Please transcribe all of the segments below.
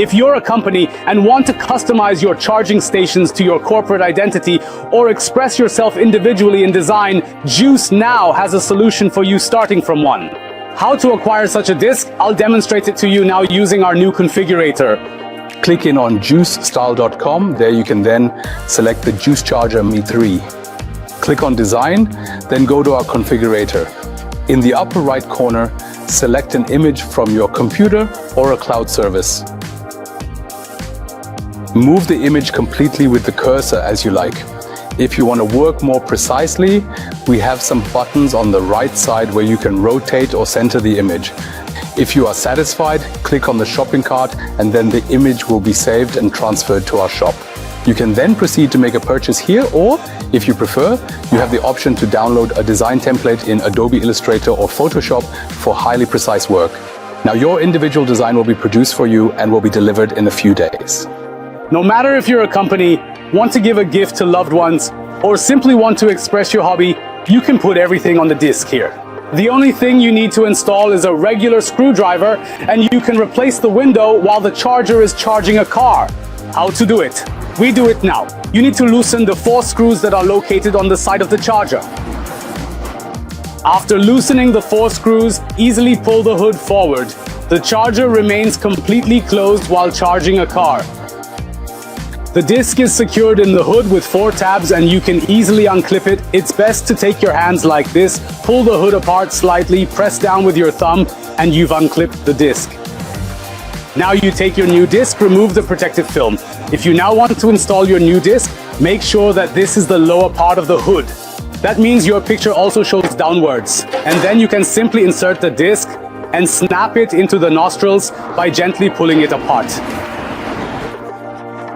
If you're a company and want to customize your charging stations to your corporate identity or express yourself individually in design, Juice now has a solution for you starting from one. How to acquire such a disc? I'll demonstrate it to you now using our new configurator. Click in on juicestyle.com. There you can then select the Juice Charger Mi 3. Click on Design, then go to our configurator. In the upper right corner, select an image from your computer or a cloud service. Move the image completely with the cursor as you like. If you want to work more precisely, we have some buttons on the right side where you can rotate or center the image. If you are satisfied, click on the shopping cart and then the image will be saved and transferred to our shop. You can then proceed to make a purchase here, or if you prefer, you have the option to download a design template in Adobe Illustrator or Photoshop for highly precise work. Now your individual design will be produced for you and will be delivered in a few days. No matter if you're a company, want to give a gift to loved ones, or simply want to express your hobby, you can put everything on the disc here. The only thing you need to install is a regular screwdriver, and you can replace the window while the charger is charging a car. How to do it? We do it now. You need to loosen the 4 screws that are located on the side of the charger. After loosening the 4 screws, easily pull the hood forward. The charger remains completely closed while charging a car. The disc is secured in the hood with 4 tabs and you can easily unclip it. It's best to take your hands like this, pull the hood apart slightly, press down with your thumb, and you've unclipped the disc. Now you take your new disc, remove the protective film. If you now want to install your new disc, make sure that this is the lower part of the hood. That means your picture also shows downwards. And then you can simply insert the disc and snap it into the nostrils by gently pulling it apart.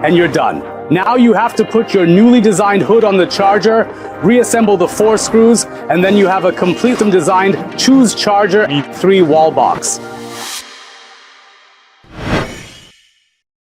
And you're done. Now you have to put your newly designed hood on the charger, reassemble the 4 screws, and then you have a complete and designed Choose Charger Mi 3 wall box.